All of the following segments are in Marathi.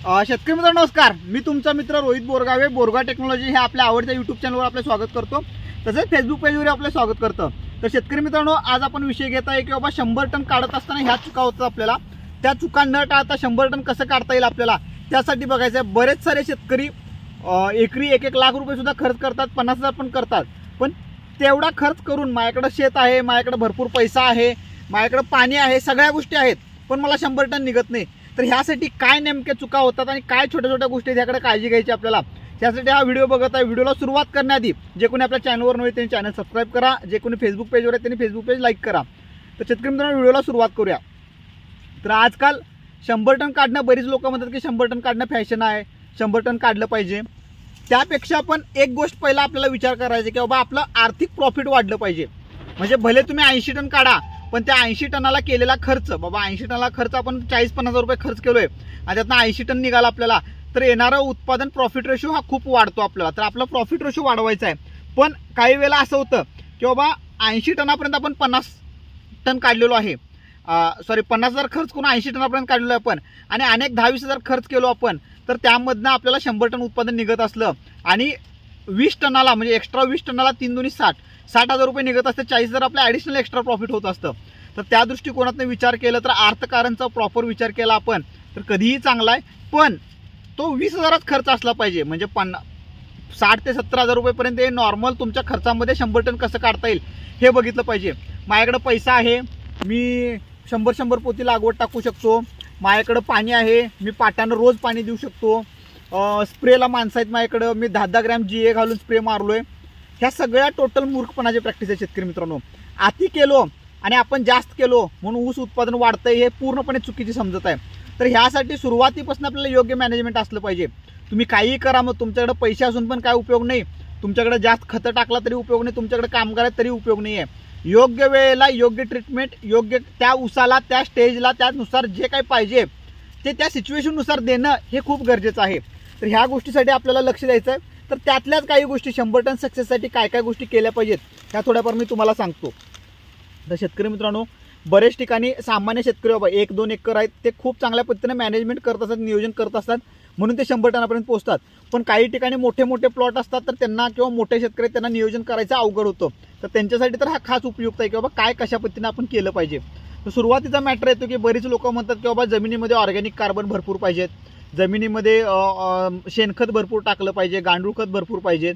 शेतकरी मित्रांनो नमस्कार, मी तुमचा मित्र रोहित बोरगावे. बोरगा टेक्नॉलॉजी हे आपल्या आवडत्या यूट्यूब चॅनलवर आपले स्वागत करतो, तसेच फेसबुक पेजवर आपले स्वागत करतो. तर शेतकरी मित्रांनो, आज आपण विषय घेत आहे की बाबा 100 टन काढत असताना ह्या चुका होतात आपल्याला. त्या चुका न टाळता 100 टन कसं काढता येईल आपल्याला त्यासाठी बघायचं आहे. बरेच सारे शेतकरी एकरी 1-1 लाख रुपये सुद्धा खर्च करतात, 50,000 पण करतात. पण तेवढा खर्च करून माझ्याकडे शेत आहे, माझ्याकडे भरपूर पैसा आहे, माझ्याकडे पाणी आहे, सगळ्या गोष्टी आहेत, पण मला 100 टन निघत नाही. तर ह्यासाठी काय नेमक्या चुका होतात आणि काय छोट्या छोट्या गोष्टी त्याकडे काळजी घ्यायची आपल्याला, त्यासाठी हा व्हिडिओ बघत आहे. व्हिडिओला सुरुवात करण्याआधी जे कोणी आपल्या चॅनलवर नव्हे त्यांनी चॅनल सबस्क्राईब करा, जे कोणी फेसबुक पेजवर आहे त्यांनी फेसबुक पेज लाईक करा. तर शेतकरी मित्रांनो, व्हिडिओला सुरुवात करूया. तर आजकाल 100 टन काढणं, बरीच लोक म्हणतात की 100 टन काढणं फॅशन आहे, 100 टन काढलं पाहिजे. त्यापेक्षा आपण एक गोष्ट पहिला आपल्याला विचार करायचा की बाबा आपलं आर्थिक प्रॉफिट वाढलं पाहिजे. म्हणजे भले तुम्ही 80 टन काढा, पण त्या 80 टनाला केलेला खर्च, बाबा 80 टनाला खर्च आपण 40-50,000 रुपये खर्च केलोय आणि त्यातनं 80 टन निघाला आपल्याला, तर येणारं उत्पादन प्रॉफिट रेशो हा खूप वाढतो आपल्याला. तर आपला प्रॉफिट रेशो वाढवायचा आहे. पण काही वेळेला असं होतं की बाबा 80 टनापर्यंत आपण 50 टन काढलेलो आहे, 50,000 खर्च करून 80 टनापर्यंत काढलेलो आहे आपण, आणि अनेक 10-20,000 खर्च केलो आपण, तर त्यामधनं आपल्याला 100 टन उत्पादन निघत असलं आणि 20 टनाला म्हणजे एक्स्ट्रा 20 टनाला 3 दुनी 60,000 रुपये निघत असते, 40,000 आपल्या ॲडिशनल एक्स्ट्रा प्रॉफिट होत असतं. तर त्या दृष्टिकोनातून विचार केला तर अर्थकारणचा प्रॉपर विचार केला आपण तर कधीही चांगला आहे. पण तो 20,000च खर्च असला पाहिजे. म्हणजे 60,000 ते 70,000 रुपयेपर्यंत हे नॉर्मल तुमच्या खर्चामध्ये 100 टन कसं काढता येईल हे बघितलं पाहिजे. माझ्याकडे पैसा आहे, मी 100 पोती लागवड टाकू शकतो, माझ्याकडे पाणी आहे, मी पाटानं रोज पाणी देऊ शकतो, स्प्रेला माणसं आहेत माझ्याकडं, मी 10-10 ग्रॅम GA घालून स्प्रे मारलोय. ह्या सगळ्या टोटल मूर्खपणाची प्रॅक्टिस आहे शेतकरी मित्रांनो. अति केलो आणि आपण जास्त केलो म्हणून ऊस उत्पादन वाढतंय हे पूर्णपणे चुकीची समजत आहे. तर ह्यासाठी सुरुवातीपासून आपल्याला योग्य मॅनेजमेंट असलं पाहिजे. तुम्ही काहीही करा, मग तुमच्याकडे पैसे असून पण काय उपयोग नाही, तुमच्याकडे जास्त खतं टाकला तरी उपयोग नाही, तुमच्याकडे कामगार आहेत तरी उपयोग नाही आहे. योग्य वेळेला योग्य ट्रीटमेंट, योग्य त्या ऊसाला त्या स्टेजला त्यानुसार जे काही पाहिजे ते त्या सिच्युएशननुसार देणं हे खूप गरजेचं आहे. तर ह्या गोष्टीसाठी आपल्याला लक्ष द्यायचं आहे. तर त्यातल्याच काही गोष्टी 100 टन सक्सेससाठी काय काय गोष्टी केल्या पाहिजेत त्या थोड्याफार मी तुम्हाला सांगतो. तर शेतकरी मित्रांनो, बरेच ठिकाणी सामान्य शेतकरी बाबा 1-2 एकर आहेत, ते खूप चांगल्या पद्धतीने मॅनेजमेंट करत असतात, नियोजन करत असतात, म्हणून ते 100 टनापर्यंत पोहोचतात. पण काही ठिकाणी मोठे मोठे प्लॉट असतात, तर त्यांना किंवा मोठे शेतकरी त्यांना नियोजन करायचं अवघड होतं. तर त्यांच्यासाठी तर हा खास उपयुक्त आहे की बाबा काय कशा पद्धतीने आपण केलं पाहिजे. तर सुरुवातीचा मॅटर येतो की बरीच लोक म्हणतात की बाबा जमिनीमध्ये ऑर्गॅनिक कार्बन भरपूर पाहिजेत, जमिनीमध्ये शेणखत भरपूर टाकलं पाहिजे, गांडूळ खत भरपूर पाहिजे.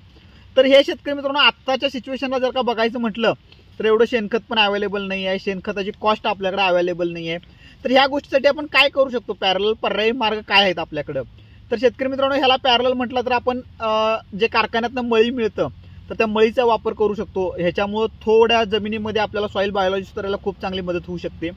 तर हे शेतकरी मित्रांनो, आत्ताच्या सिच्युएशनला जर का बघायचं म्हटलं तर एवढं शेणखत पण अवेलेबल नाही आहे, शेणखताची कॉस्ट आपल्याकडे अवेलेबल नाही आहे. तर ह्या गोष्टीसाठी आपण काय करू शकतो, पॅरलल पर्यायी मार्ग काय आहेत आपल्याकडं. तर शेतकरी मित्रांनो, ह्याला पॅरलल म्हटलं तर आपण जे कारखान्यातनं मळी मिळतं तर त्या मळीचा वापर करू शकतो. ह्याच्यामुळं थोड्या जमिनीमध्ये आपल्याला सॉईल बायोलॉजी सुधारायला खूप चांगली मदत होऊ शकते.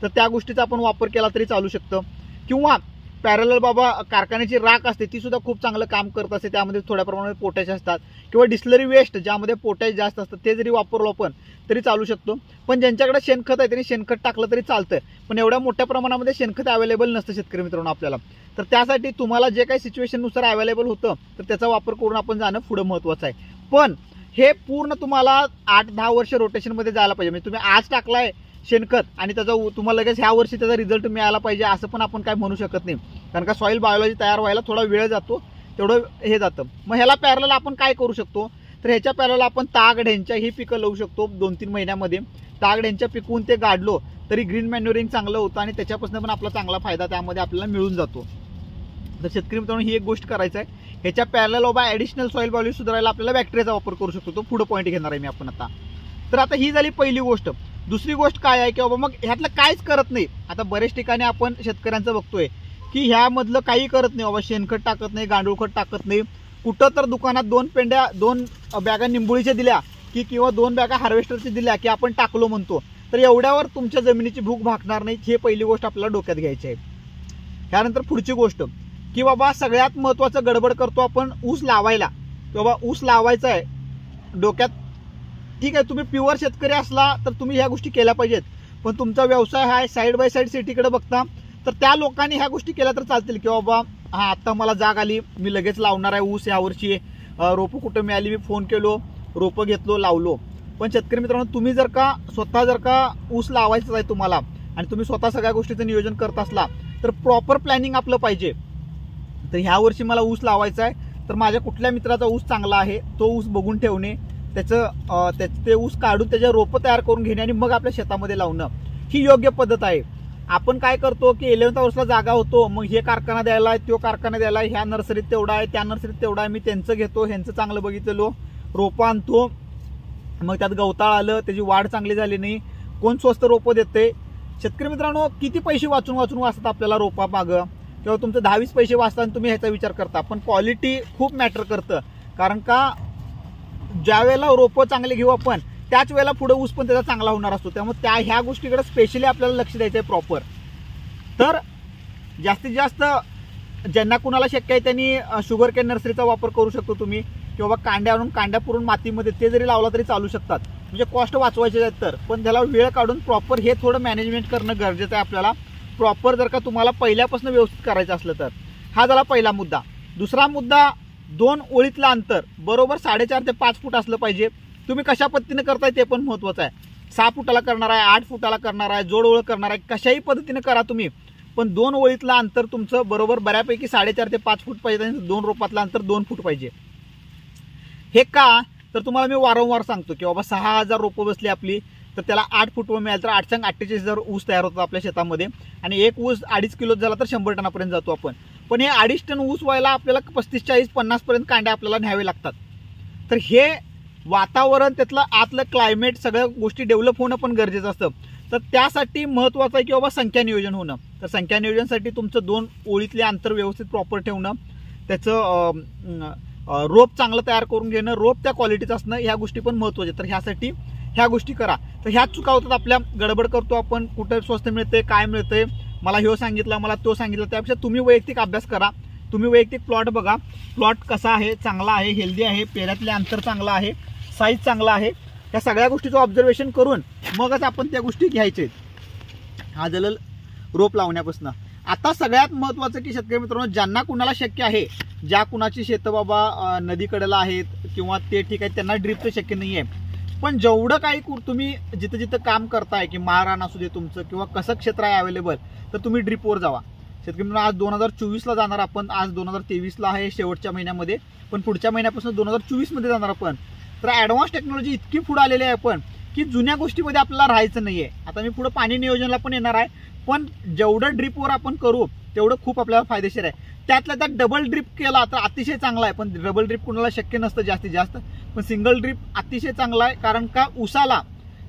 तर त्या गोष्टीचा आपण वापर केला तरी चालू शकतं. किंवा पॅरलल बाबा कारखान्याची राख असते ती सुद्धा खूप चांगलं काम करत असते, त्यामध्ये थोड्या प्रमाणात पोटॅश असतात, किंवा डिस्लरी वेस्ट ज्यामध्ये पोटॅश जास्त असतं ते जरी वापरलो आपण तरी चालू शकतो. पण ज्यांच्याकडे शेणखत आहे त्यांनी शेणखत टाकलं तरी चालतं, पण एवढ्या मोठ्या प्रमाणामध्ये शेणखत अवेलेबल नसतं शेतकरी मित्रांनो आपल्याला. तर त्यासाठी तुम्हाला जे काही सिच्युएशननुसार अवेलेबल होतं तर त्याचा वापर करून आपण जाणं पुढे महत्त्वाचं आहे. पण हे पूर्ण तुम्हाला 8-10 वर्ष रोटेशनमध्ये जायला पाहिजे. म्हणजे तुम्ही आज टाकलाय शेणखत आणि त्याचा तुम्हाला लगेच ह्या वर्षी त्याचा रिझल्ट मिळाला पाहिजे असं पण आपण काय म्हणू शकत नाही, कारण का सॉईल बायोलॉजी तयार व्हायला थोडा वेळ जातो, तेवढं हे जातं. मग ह्याला पॅरलल आपण काय करू शकतो, तर ह्याच्या पॅरलल आपण ताग ढेंच्या ही पिकं लावू शकतो. 2-3 महिन्यामध्ये ताग ढेंच्या पिकवून ते गाडलो तरी ग्रीन मॅन्युरिंग चांगलं होतं आणि त्याच्यापासून पण आपला चांगला फायदा त्यामध्ये आपल्याला मिळून जातो. तर शेतकरी मित्रांनो, ही एक गोष्ट करायचं आहे. ह्याच्या पॅरलल बाबा ॲडिशनल सॉईल बायोलॉजी सुधारायला आपल्याला बॅक्टेरियाचा वापर करू शकतो. तो पुढं पॉईंट घेणार आहे मी आपण आता. तर आता ही झाली पहिली गोष्ट. दुसरी गोष्ट काय आहे की बाबा मग ह्यातलं काहीच करत नाही. आता बरेच ठिकाणी आपण शेतकऱ्यांचं बघतोय की ह्यामधलं काही करत नाही बाबा, शेणखत टाकत नाही, गांडूळ खत टाकत नाही. कुठं तर दुकानात 2 बॅगा निंबोळीच्या दिल्या की किंवा 2 बॅगा हार्वेस्टरच्या दिल्या की आपण टाकलो म्हणतो. तर एवढ्यावर तुमच्या जमिनीची भूक भागणार नाही, ही पहिली गोष्ट आपल्याला डोक्यात घ्यायची आहे. त्यानंतर पुढची गोष्ट की बाबा सगळ्यात महत्त्वाचं गडबड करतो आपण ऊस लावायला, की बाबा ऊस लावायचा आहे डोक्यात. ठीक आहे, तुम्ही प्युअर शेतकरी असला तर तुम्ही ह्या गोष्टी केल्या पाहिजेत, पण तुमचा व्यवसाय हा साईड बाय साईड सिटीकडे बघता तर त्या लोकांनी ह्या गोष्टी केल्या तर चालतील की बाबा हा आता मला जाग आली, मी लगेच लावणार आहे ऊस यावर्षी, रोपं कुठं मिळाली, मी फोन केलो, रोपं घेतलो, लावलो. पण शेतकरी मित्रांनो, तुम्ही जर का ऊस लावायचं आहे तुम्हाला आणि तुम्ही स्वतः सगळ्या गोष्टीचं नियोजन करत असला तर प्रॉपर प्लॅनिंग आपलं पाहिजे. तर ह्या वर्षी मला ऊस लावायचा आहे, तर माझ्या कुठल्या मित्राचा ऊस चांगला आहे तो ऊस बघून ठेवणे, ते ऊस काढून त्याचे रोपं तयार करून घेणे आणि मग आपल्या शेतामध्ये लावणं ही योग्य पद्धत आहे. आपण काय करतो की 11th हाऊसला जागा होतो, मग हे कारखाना द्यायला आहे, तो कारखाना द्यायला आहे, ह्या नर्सरीत तेवढा आहे, त्या नर्सरीत तेवढा आहे, मी त्यांचं घेतो, ह्यांचं चांगलं बघितलेलो, रोपं आणतो, मग त्यात गवताळ आलं, त्याची वाढ चांगली झाली नाही, कोण स्वस्त रोपं देते. शेतकरी मित्रांनो, किती पैसे वाचून वाचतात आपल्याला रोपा मागं, किंवा तुमचं 10-20 पैसे वाचता आणि तुम्ही ह्याचा विचार करता. पण क्वालिटी खूप मॅटर करतं, कारण का ज्या वेळेला रोपं चांगले घेऊ आपण त्याच वेळेला पुढे ऊस पण त्याचा चांगला होणार असतो. त्यामुळे ह्या गोष्टीकडे स्पेशली आपल्याला लक्ष द्यायचं आहे प्रॉपर. तर जास्तीत जास्त ज्यांना कुणाला शक्य आहे त्यांनी शुगर केन नर्सरीचा वापर करू शकतो तुम्ही, किंवा कांड्या आणून कांड्या पुरून मातीमध्ये ते जरी लावला तरी चालू शकतात, म्हणजे कॉस्ट वाचवायचे आहेत. तर पण त्याला वेळ काढून प्रॉपर हे थोडं मॅनेजमेंट करणं गरजेचं आहे आपल्याला. प्रॉपर जर का तुम्हाला पहिल्यापासून व्यवस्थित करायचं असलं तर. हा झाला पहिला मुद्दा. दुसरा मुद्दा, 2 ओळीतलं अंतर बरोबर 4.5 ते 5 फूट असलं पाहिजे. तुम्ही कशा पद्धतीने करताय ते पण महत्त्वाचं आहे. 6 फुटाला करणार आहे, 8 फुटाला करणार आहे, जोड ओळ करणार आहे, कशाही पद्धतीने करा तुम्ही, पण 2 ओळीतलं अंतर तुमचं बरोबर बऱ्यापैकी 4.5 ते 5 फूट पाहिजे आणि 2 रोपातलं अंतर 2 फूट पाहिजे. हे का, तर तुम्हाला मी वारंवार सांगतो की बाबा 6,000 रोपं बसली आपली, तर त्याला 8 फूट मिळालं तर 48,000 ऊस तयार होतो आपल्या शेतामध्ये, आणि एक ऊस 2.5 किलो झाला तर 100 टनापर्यंत जातो आपण. पण हे 2.5 टन ऊस व्हायला आपल्याला 35, 40, 50 पर्यंत कांड्या आपल्याला न्यावे लागतात. तर हे वातावरण, त्यातलं आतलं क्लायमेट, सगळ्या गोष्टी डेव्हलप होणं पण गरजेचं असतं. तर त्यासाठी महत्त्वाचं आहे की बाबा संख्या नियोजन होणं. तर संख्या नियोजनासाठी तुमचं 2 ओळीतले अंतर व्यवस्थित प्रॉपर ठेवणं, त्याचं रोप चांगलं तयार करून घेणं, रोप त्या क्वालिटीचं असणं, ह्या गोष्टी पण महत्त्वाच्या. तर ह्यासाठी ह्या गोष्टी करा. तर ह्याच चुका होतात आपल्या, गडबड करतो आपण, कुठं स्वस्त मिळते, काय मिळते, मला ह्यो सांगितलं, मला तो सांगितलं. त्यापेक्षा तुम्ही वैयक्तिक अभ्यास करा, तुम्ही वैयक्तिक प्लॉट बघा, प्लॉट कसा आहे, चांगला आहे, हेल्दी आहे, पेऱ्यातले अंतर चांगलं आहे, साईज चांगला आहे, या सगळ्या गोष्टीचं ऑब्झर्वेशन करून मगच आपण त्या गोष्टी घ्यायचे. हा झालं रोप लावण्यापासून. आता सगळ्यात महत्त्वाचं की शेतकरी मित्रांनो, ज्यांना कुणाला शक्य आहे, ज्या कुणाची शेतं बाबा नदीकडेला आहेत किंवा ते ठीक आहे, त्यांना ड्रीपचं शक्य नाही आहे, पण जेवढं काही तुम्ही जिथं जिथं काम करताय, की माळरान असू दे तुमचं किंवा कसं क्षेत्र आहे अवेलेबल, तर तुम्ही ड्रीपवर जावा. शेतकरी मित्रांनो, आज 2024ला जाणार आपण, आज 2023ला आहे शेवटच्या महिन्यामध्ये, पण पुढच्या महिन्यापासून 2024 मध्ये जाणार आपण. तर ॲडव्हान्स टेक्नॉलॉजी इतकी पुढे आलेली आहे आपण, की जुन्या गोष्टीमध्ये आपल्याला राहायचं नाहीये. आता मी पुढे पाणी नियोजनाला पण येणार आहे, पण जेवढं ड्रीपवर आपण करू तेवढं खूप आपल्याला फायदेशीर आहे. त्यातल्या त्यात डबल ड्रीप केला तर अतिशय चांगला आहे, पण डबल ड्रीप कुणाला शक्य नसतं जास्तीत जास्त, पण सिंगल ड्रीप अतिशय चांगला आहे. कारण का ऊसाला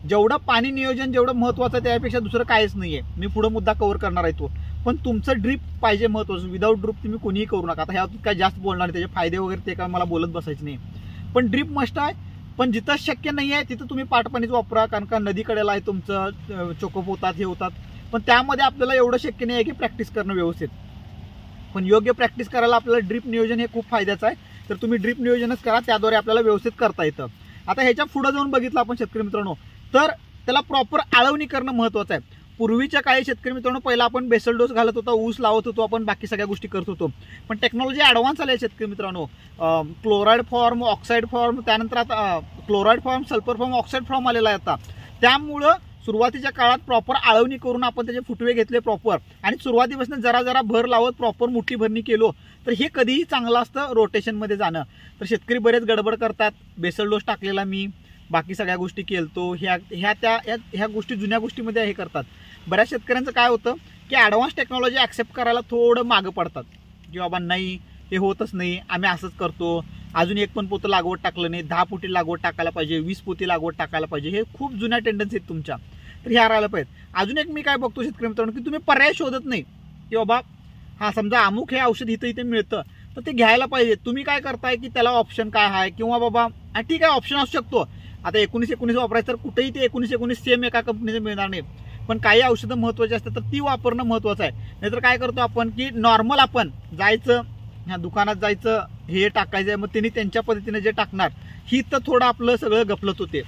जेवढं पाणी नियोजन जेवढं महत्त्वाचं आहे त्यापेक्षा दुसरं काहीच नाहीये. मी पुढे मुद्दा कव्हर करणार आहे तो, पण तुमचं ड्रीप पाहिजे महत्त्वाचं. विदाऊट ड्रीप तुम्ही कोणीही करू नका. आता ह्यातून काय जास्त बोलणार नाही, त्याचे फायदे वगैरे ते काय मला बोलत बसायचे नाही, पण ड्रीप मस्ट आहे. पण जिथं शक्य नाही आहे तिथं तुम्ही पाटपाणीच वापरा, कारण का नदीकडेला आहे तुमचं, चोकोप होतात, हे होतात, पण त्यामध्ये आपल्याला एवढं शक्य नाही आहे की प्रॅक्टिस करणं व्यवस्थित. पण योग्य प्रॅक्टिस करायला आपल्याला ड्रीप नियोजन हे खूप फायद्याचं आहे. तर तुम्ही ड्रीप नियोजनच करा, त्याद्वारे आपल्याला व्यवस्थित करता येतं. आता ह्याच्या पुढे जाऊन बघितलं आपण शेतकरी मित्रांनो, तर त्याला प्रॉपर आळवणी करणं महत्त्वाचं आहे. पूर्वीच्या काळी शेतकरी मित्रांनो, पहिला आपण बेसल डोस घालत होतो, ऊस लावत होतो आपण, बाकी सगळ्या गोष्टी करत होतो. पण टेक्नॉलॉजी ॲडव्हान्स आली आहे शेतकरी मित्रांनो. क्लोराईड फॉर्म, ऑक्साईड फॉर्म, त्यानंतर आता chloride form, sulphur form, oxide form आलेला आहे आता. त्यामुळं सुरुवातीच्या काळात प्रॉपर आळवणी करून आपण त्याचे फुटवे घेतले प्रॉपर, आणि सुरुवातीपासून जरा जरा भर लावत प्रॉपर मोठी भरणी केलो तर हे कधीही चांगलं असतं रोटेशनमध्ये जाणं. तर शेतकरी बरेच गडबड करतात, बेसल डोस टाकलेला मी, बाकी सगळ्या गोष्टी केलतो, ह्या गोष्टी जुन्या गोष्टीमध्ये हे करतात. बऱ्याच शेतकऱ्यांचं काय होतं की ॲडव्हान्स टेक्नॉलॉजी ॲक्सेप्ट करायला थोडं मागं पडतात, की बाबा नाही हे होतच नाही, आम्ही असंच करतो, अजून 1 पण पोतं लागवड टाकलं नाही, 10 पोती लागवड टाकायला पाहिजे, 20 पोती लागवड टाकायला पाहिजे. हे खूप जुन्या टेंडन्सी आहेत तुमच्या, तर ह्या राहायला पाहिजेत. अजून एक मी काय बघतो शेतकरी मित्रांनो, की तुम्ही पर्याय शोधत नाही, की बाबा हा समजा अमुक हे औषध इथे मिळतं तर ते घ्यायला पाहिजे. तुम्ही काय करताय की त्याला ऑप्शन काय आहे, किंवा बाबा ठीक आहे ऑप्शन असू शकतो, आता 19-19 वापरायचं तर कुठेही ते 19-19 सेम एका कंपनीचं मिळणार नाही, पण काही औषधं महत्त्वाची असतात तर ती वापरणं महत्त्वाचं आहे. नाहीतर काय करतो आपण की नॉर्मल आपण जायचं, ह्या दुकानात जायचं, हे टाकायचं आहे, मग त्यांनी त्यांच्या पद्धतीने जे टाकणार, ही तर थोडं आपलं सगळं गफलत होते.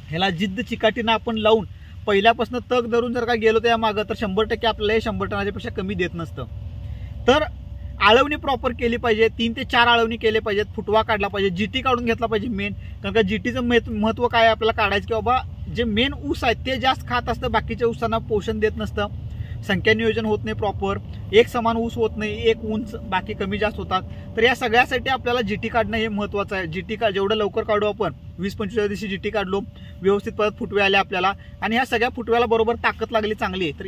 ह्याला जिद्द चिकाटीनं आपण लावून पहिल्यापासून तग धरून जर का गेलो त्या मागं, तर 100% आपल्याला 100 टनाच्या पेक्षा कमी देत नसतं. तर आळवणी प्रॉपर केली पाहिजे, 3 ते 4 आळवणी केले पाहिजेत, फुटवा काढला पाहिजे, जीटी काढून घेतला पाहिजे मेन. कारण का जीटीचं महत्त्व काय आपल्याला काढायचं, की बाबा जे मेन ऊस आहे ते जास्त खात असतं, बाकीच्या ऊसांना पोषण देत नसतं. संख्या नियोजन होत नाही प्रॉपर, एक समान ऊस होत नाही, एक उंच बाकी कमी जास्त होतात. तर या सगळ्यासाठी आपल्याला जीटी काढणं हे महत्त्वाचं आहे. जीटी जेवढं लवकर काढू आपण, 20-25 दिवशी जीटी काढलो, व्यवस्थित परत फुटवे आले आपल्याला आणि ह्या सगळ्या फुटव्याला बरोबर ताकद लागली चांगली तर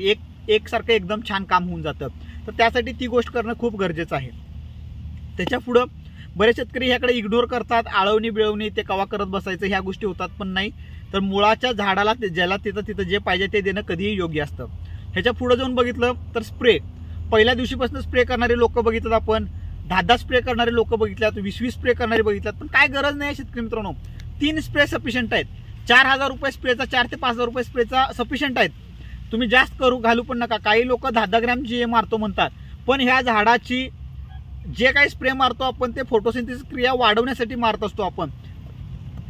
एकसारखं एकदम छान काम होऊन जातं. तर त्यासाठी ती गोष्ट करणं खूप गरजेचं आहे. त्याच्या पुढं बरेच शेतकरी ह्याकडे इग्नोर करतात, आळवणी बिळवणी ते कवा करत बसायचं ह्या गोष्टी होतात. पण नाही, तर मुळाच्या झाडाला ज्याला तिथं जे पाहिजे ते देणं कधीही योग्य असतं. ह्याच्या पुढे जाऊन बघितलं तर स्प्रे पहिल्या दिवशीपासून स्प्रे करणारे लोक बघितलं आपण, 10 स्प्रे करणारे लोक बघितल्यात, 20 स्प्रे करणारे बघितल्यात. पण काय गरज नाही शेतकरी मित्रांनो, 3 स्प्रे सफिशियंट आहेत. 4000 रुपये स्प्रेचा, 4 ते 5000 रुपये स्प्रेचा सफिशियंट आहेत. तुम्ही जास्त घालू पण नका. काही लोक 10 ग्रॅम जे मारतो म्हणतात, पण ह्या झाडाची जे काही स्प्रे मारतो आपण ते फोटोसिंथेसिस क्रिया वाढवण्यासाठी मारत असतो आपण,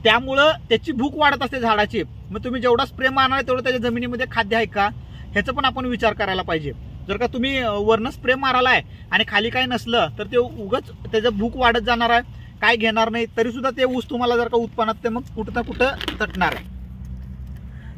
त्यामुळं त्याची भूक वाढत असते झाडाची. मग तुम्ही जेवढा स्प्रे मारणार आहे तेवढं त्याच्या जमिनीमध्ये खाद्य आहे का ह्याचा पण आपण विचार करायला पाहिजे. जर का तुम्ही वरनं स्प्रे मारालाय आणि खाली काही नसलं तर ते उगाच त्याचं भूक वाढत जाणार आहे, काय घेणार नाही, तरी सुद्धा ते ऊस तुम्हाला जर का उत्पन्नात ते मग कुठं ना कुठं तटणार आहे.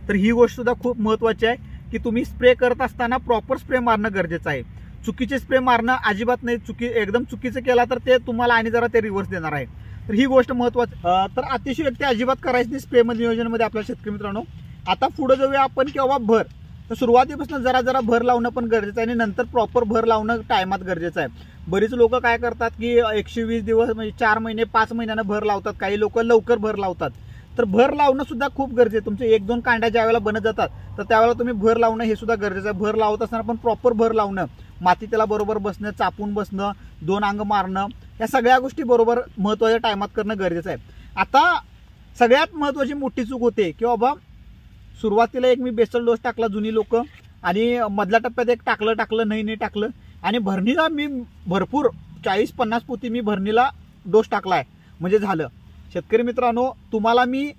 तर ही गोष्ट सुद्धा खूप महत्त्वाची आहे की तुम्ही स्प्रे करत असताना प्रॉपर स्प्रे मारणं गरजेचं आहे. चुकीचे स्प्रे मारणं अजिबात नाही. एकदम चुकीचं केला तर ते तुम्हाला आणि जरा ते रिव्हर्स देणार आहे. तर ही गोष्ट महत्त्वाची. तर अतिशयोक्ती अजिबात करायची नाही स्प्रेमध्ये नियोजनामध्ये आपल्या शेतकरी मित्रांनो. आता पुढे जाऊया आपण किंवा भर. तर सुरुवातीपासून जरा भर लावणं पण गरजेचं आहे आणि नंतर प्रॉपर भर लावणं टायमात गरजेचं आहे. बरीच लोक काय करतात की 120 दिवस म्हणजे 4 महिने 5 महिन्यानं भर लावतात, काही लोक लवकर भर लावतात. तर भर लावणं सुद्धा खूप गरजेचं आहे. तुमचे 1-2 कांड्या ज्या वेळेला बनत जातात तर त्यावेळेला तुम्ही भर लावणं हे सुद्धा गरजेचं आहे. भर लावत असताना पण प्रॉपर भर लावणं, माती त्याला बरोबर बसणं, चापून बसणं, 2 अंग मारणं, या सगळ्या गोष्टी बरोबर महत्त्वाच्या टायमात करणं गरजेचं आहे. आता सगळ्यात महत्त्वाची मोठी चूक होते की बाबा सुरुवातीला एक मी बेसल डोस टाकला जुनी लोक, आणि मधल्या टप्प्यात एक टाकलं नाही टाकलं, आणि भरणीला मी भरपूर 40-50 पोती मी भरणीला डोस टाकलाय म्हणजे झालं. शेतकरी मित्रांनो, तुम्हाला मी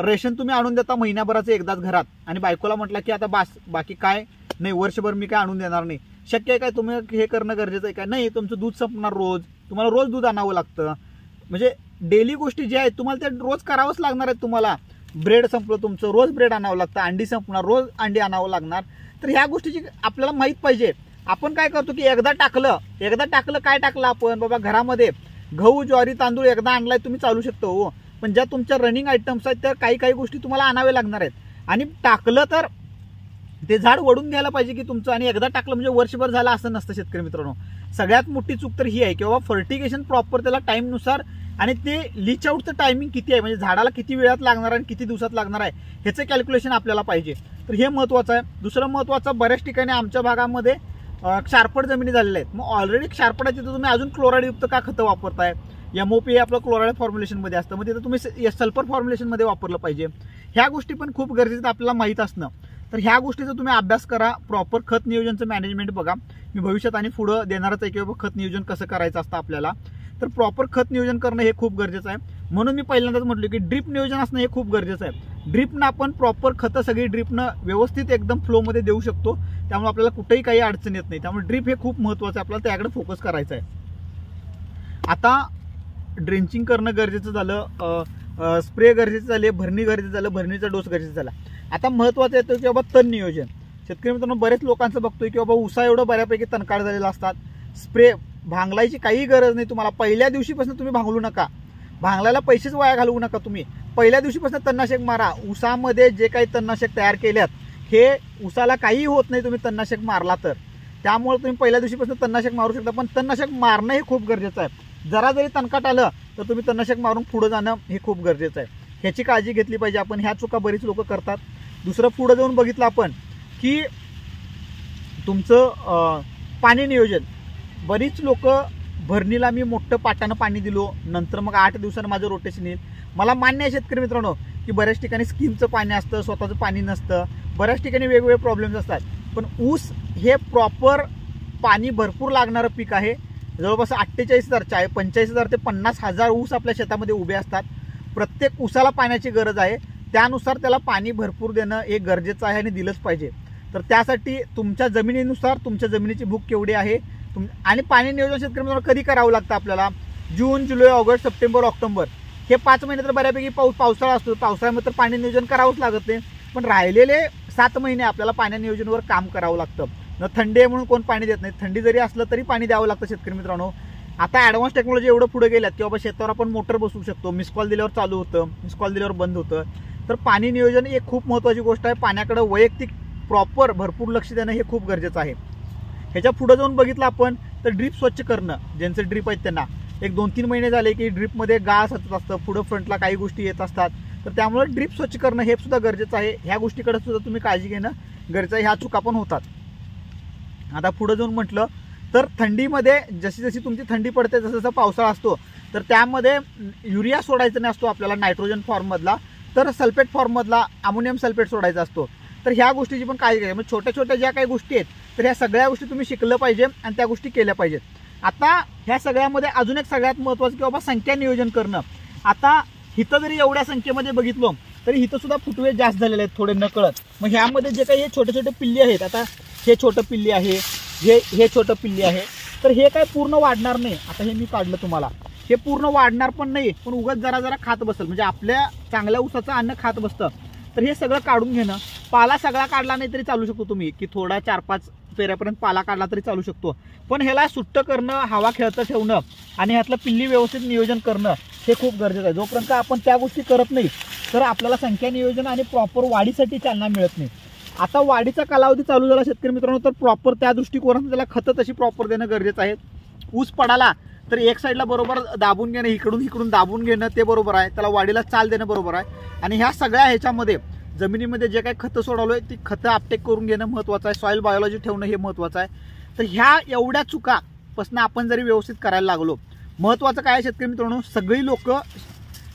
रेशन तुम्ही आणून देता महिन्याभराचं एकदाच घरात, आणि बायकोला म्हटलं की आता बाकी काय नाही, वर्षभर मी काय आणून देणार नाही. शक्य आहे काय तुम्ही हे करणं गरजेचं आहे काय? नाही, तुमचं दूध संपणार रोज, तुम्हाला रोज दूध आणावं लागतं. म्हणजे डेली गोष्टी ज्या आहेत तुम्हाला त्या रोज करावंच लागणार आहेत. तुम्हाला ब्रेड संपलं तुमचं, रोज ब्रेड आणावं लागतं, अंडी संपणार रोज अंडी आणावं लागणार. तर ह्या गोष्टीची आपल्याला माहीत पाहिजे. आपण काय करतो की एकदा टाकलं काय टाकलं आपण बाबा घरामध्ये गहू ज्वारी तांदूळ एकदा आणलाय तुम्ही चालू शकतो हो, पण ज्या तुमच्या रनिंग आयटम्स आहेत त्या काही गोष्टी तुम्हाला आणावे लागणार आहेत. आणि टाकलं तर ते झाड वडून घ्यायला पाहिजे की तुमचं, आणि एकदा टाकलं म्हणजे वर्षभर झालं असं नसतं शेतकरी मित्रांनो. सगळ्यात मोठी चूक तर ही आहे की बाबा फर्टिगेशन प्रॉपर त्याला टाईमनुसार, आणि ते लीच आउटचं टायमिंग किती आहे, म्हणजे झाडाला किती वेळात लागणार आहे आणि किती दिवसात लागणार आहे ह्याचं कॅल्क्युलेशन आपल्याला पाहिजे. तर हे महत्त्वाचं आहे. दुसरं महत्त्वाचं, बऱ्याच ठिकाणी आमच्या भागामध्ये क्षारपड जमिनी झालेल्या आहेत. मग ऑलरेडी क्षारपड आहे तिथं तुम्ही अजून क्लोराईडयुक्त का खतं वापरताय? MOP हे आपलं क्लोराईड फॉर्म्युलेशनमध्ये असतं, मग तिथं तुम्ही सल्फर फॉर्म्युलेशनमध्ये वापरलं पाहिजे. ह्या गोष्टी पण खूप गरजेचं आपल्याला माहीत असणं. तर ह्या गोष्टीचा तुम्ही अभ्यास करा, प्रॉपर खत नियोजनचं मॅनेजमेंट बघा. मी भविष्यात आणि पुढं देणारच आहे की बाबा खत नियोजन कसं करायचं असतं आपल्याला. तर प्रॉपर खत नियोजन करणं हे खूप गरजेचं आहे. म्हणून मी पहिल्यांदाच म्हटलं की ड्रीप नियोजन असणं हे खूप गरजेचं आहे. ड्रीपनं आपण प्रॉपर खतं सगळी ड्रीपनं व्यवस्थित एकदम फ्लोमध्ये देऊ शकतो, त्यामुळे आपल्याला कुठेही काही अडचण येत नाही. त्यामुळे ड्रीप हे खूप महत्त्वाचं आहे, आपल्याला त्याकडे फोकस करायचं आहे. आता ड्रेंचिंग करणं गरजेचं झालं, स्प्रे गरजेचं झाले, भरणी गरजेचं झालं, भरणीचा डोस गरजेचा झाला. आता महत्त्वाचं येतं की बाबा तण नियोजन. शेतकरी मित्रांनो, बरेच लोकांचं बघतोय की बाबा उसा एवढं बऱ्यापैकी तणकाळ झालेला असतात, स्प्रे भांगलायची काही गरज नाही तुम्हाला. पहिल्या दिवशीपासून तुम्ही भांगलू नका, भांगलायला पैसेच वाया घालवू नका. तुम्ही पहिल्या दिवशीपासून तणनाशक मारा. उसामध्ये जे काही तणनाशक तयार केल्यात हे उसाला काही होत नाही तुम्ही तणनाशक मारला तर, त्यामुळे तुम्ही पहिल्या दिवशीपासून तणनाशक मारू शकता. पण तणनाशक मारणं हे खूप गरजेचं आहे. जरा जरी तणकाट आलं तर तुम्ही तणनाशक मारून पुढे जाणं हे खूप गरजेचं आहे. ह्याची काळजी घेतली पाहिजे आपण. ह्या चुका बरीच लोक करतात. दुसरं पुढे जाऊन बघितलं आपण की तुमचं पाणी नियोजन. बरीच लोक भरणीला मी मोठं पाटानं पाणी दिलो, नंतर मग 8 दिवसानं माझं रोटेशन येईल. मला मान्य आहे शेतकरी मित्रांनो की बऱ्याच ठिकाणी स्कीमचं पाणी असतं, स्वतःचं पाणी नसतं, बऱ्याच ठिकाणी वेगवेगळे प्रॉब्लेम्स असतात. पण ऊस हे प्रॉपर पाणी भरपूर लागणारं पीक आहे. जवळपास 48,000 45,000 ते 50,000 ऊस आपल्या शेतामध्ये उभे असतात. प्रत्येक ऊसाला पाण्याची गरज आहे, त्यानुसार त्याला पाणी भरपूर देणं हे गरजेचं आहे आणि दिलंच पाहिजे. तर त्यासाठी तुमच्या जमिनीनुसार तुमच्या जमिनीची भूक केवढी आहे आणि पाणी नियोजन शेतकरी मित्रांनो कधी करावं लागतं आपल्याला? जून, जुलै, ऑगस्ट, सप्टेंबर, ऑक्टोबर हे 5 महिने तर बऱ्यापैकी पावसाळा असतो. पावसाळ्यामध्ये तर पाणी नियोजन करावंच लागत नाही. पण राहिलेले 7 महिने आपल्याला पाण्या नियोजनावर काम करावं लागतं. न थंडी आहे म्हणून कोण पाणी देत नाही, थंडी जरी असलं तरी पाणी द्यावं लागतं शेतकरी मित्रांनो. आता ॲडव्हान्स टेक्नॉलॉजी एवढं पुढे गेल्यात की बाबा शेतावर आपण मोटर बसवू शकतो, मिस कॉल दिल्यावर चालू होतं, मिस कॉल दिल्यावर बंद होतं. तर पाणी नियोजन एक खूप महत्त्वाची गोष्ट आहे. पाण्याकडे वैयक्तिक प्रॉपर भरपूर लक्ष देणं हे खूप गरजेचं आहे. ह्याच्या पुढे जाऊन बघितलं आपण तर ड्रीप स्वच्छ करणं, ज्यांचे ड्रीप आहेत त्यांना एक 2-3 महिने झाले की ड्रीपमध्ये गाळ सतत असतं, पुढं फ्रंटला काही गोष्टी येत असतात. तर त्यामुळे ड्रीप स्वच्छ करणं हे सुद्धा गरजेचं आहे. ह्या गोष्टीकडे सुद्धा तुम्ही काळजी घेणं गरजेचं आहे. ह्या चुका पण होतात. आता पुढे जाऊन म्हटलं तर थंडीमध्ये जशी जशी तुमची थंडी पडते, जसं जसं पावसाळा असतो तर त्यामध्ये युरिया सोडायचा नसतो आपल्याला नायट्रोजन फॉर्ममधला, तर सल्फेट फॉर्ममधला अमोनियम सल्फेट सोडायचा असतो. तर ह्या गोष्टीची पण काळजी घ्या. म्हणजे छोट्या छोट्या ज्या काही गोष्टी आहेत तर ह्या सगळ्या गोष्टी तुम्ही शिकलं पाहिजे आणि त्या गोष्टी केल्या पाहिजेत. आता ह्या सगळ्यामध्ये अजून एक सगळ्यात महत्त्वाचं की बाबा संख्या नियोजन करणं. आता हिथं जरी एवढ्या संख्येमध्ये बघितलं तरी हिथं सुद्धा फुटवे जास्त झालेले आहेत थोडे नकळत. मग ह्यामध्ये जे काही हे छोटे छोटे पिल्ली आहेत, आता हे छोटं पिल्ली आहे, हे छोटं पिल्ली आहे, तर हे काय पूर्ण वाढणार नाही. आता हे मी काढलं तुम्हाला, हे पूर्ण वाढणार पण नाही, पण उगाच जरा जरा खात बसेल, म्हणजे आपल्या चांगल्या ऊसाचं अन्न खात बसतं. तर हे सगळं काढून घेणं. पाला सगळा काढला नाही तरी चालू शकतो तुम्ही, की थोडा 4-5 पेऱ्यापर्यंत पाला काढला तरी चालू शकतो. पण ह्याला सुट्ट करणं, हवा खेळतं ठेवणं आणि ह्यातलं पिल्ली व्यवस्थित नियोजन करणं हे खूप गरजेचं आहे. जोपर्यंत आपण त्या गोष्टी करत नाही तर आपल्याला संख्या नियोजन आणि प्रॉपर वाढीसाठी चालना मिळत नाही. आता वाढीचा कालावधी चालू झाला शेतकरी मित्रांनो, तर प्रॉपर त्या दृष्टिकोनातून त्याला खतं तशी प्रॉपर देणं गरजेचं आहे. ऊस पडाला तर एक साईडला बरोबर दाबून घेणं, इकडून दाबून घेणं ते बरोबर आहे. त्याला वाढीला चाल देणं बरोबर आहे. आणि ह्या सगळ्या ह्याच्यामध्ये जमिनीमध्ये जे काही खतं सोडवलं आहे ती खतं अपटेक करून घेणं महत्त्वाचं आहे. सॉईल बायोलॉजी ठेवणं हे महत्त्वाचं आहे. तर ह्या एवढ्या चुकापासून आपण जरी व्यवस्थित करायला लागलो, महत्त्वाचं काय आहे शेतकरी मित्रांनो,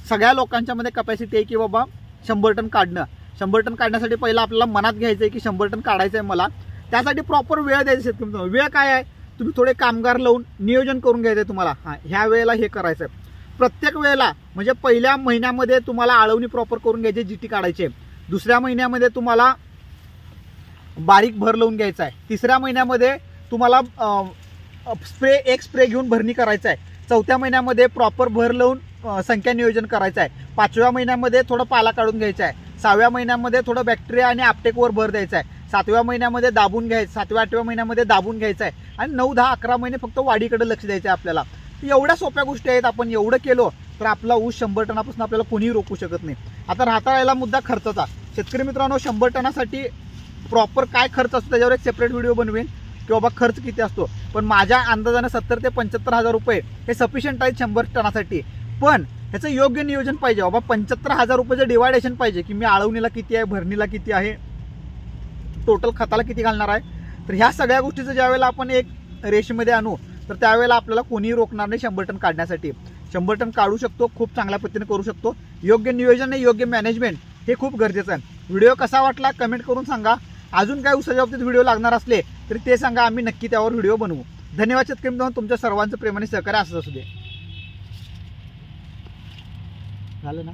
सगळ्या लोकांच्यामध्ये कपॅसिटी आहे की बाबा 100 टन काढणं. 100 टन काढण्यासाठी पहिला आपल्याला मनात घ्यायचं आहे की 100 टन काढायचं आहे मला. त्यासाठी प्रॉपर वेळ द्यायचा शेतकरी मित्रांनो. वेळ काय आहे, तुम्ही थोडे कामगार लावून नियोजन करून घ्यायचं आहे तुम्हाला. ह्या वेळेला हे करायचं आहे. प्रत्येक वेळेला म्हणजे पहिल्या महिन्यामध्ये तुम्हाला आळवणी प्रॉपर करून घ्यायची, जीटी काढायची. दुसऱ्या महिन्यामध्ये तुम्हाला बारीक भर लावून घ्यायचा आहे. तिसऱ्या महिन्यामध्ये तुम्हाला एक स्प्रे घेऊन भरणी करायचं आहे. चौथ्या महिन्यामध्ये प्रॉपर भर लावून संख्या नियोजन करायचं आहे. 5व्या महिन्यामध्ये थोडं पाला काढून घ्यायचा आहे. 6व्या महिन्यामध्ये थोडं बॅक्टेरिया आणि आपटेकवर भर द्यायचा आहे. 7व्या महिन्यामध्ये दाबून घ्यायचं, 7व्या-8व्या महिन्यामध्ये दाबून घ्यायचं आहे. आणि 9-10-11 महिने फक्त वाढीकडे लक्ष द्यायचं आहे आपल्याला. एवढ्या सोप्या गोष्टी आहेत. आपण एवढं केलो तर आपला ऊस 100 टनापासून आपल्याला कोणीही रोखू शकत नाही. आता राहता राहिला मुद्दा खर्चाचा. शेतकरी मित्रांनो, 100 टनासाठी प्रॉपर काय खर्च असतो त्याच्यावर एक सेपरेट व्हिडिओ बनवेन की बाबा खर्च किती असतो. पण माझ्या अंदाजाने 70,000 ते 75,000 रुपये हे सफिशियंट आहेत 100 टनासाठी. पण ह्याचं योग्य नियोजन पाहिजे. बाबा 75,000 रुपयाचं डिवायडेशन पाहिजे की मी आळवणीला किती आहे, भरणीला किती आहे, टोटल खताला किती घालणार आहे. तर ह्या सगळ्या गोष्टीचं ज्यावेळेला आपण एक रेषेमध्ये आणू तर त्यावेळेला आपल्याला कोणीही रोखणार नाही 100 टन काढण्यासाठी. 100 टन काढू शकतो, खूप चांगल्या पद्धतीने करू शकतो. योग्य नियोजन आणि योग्य मॅनेजमेंट हे खूप गरजेचं आहे. व्हिडिओ कसा वाटला कमेंट करून सांगा. अजून काय ऊसाच्या बाबतीत व्हिडिओ लागणार असले तरी ते सांगा, आम्ही नक्की त्यावर व्हिडिओ बनवू. धन्यवाद शेतकरी मित्रांनो, तुमच्या सर्वांचं प्रेमाने सहकार्य असंच असू दे. झालं ना.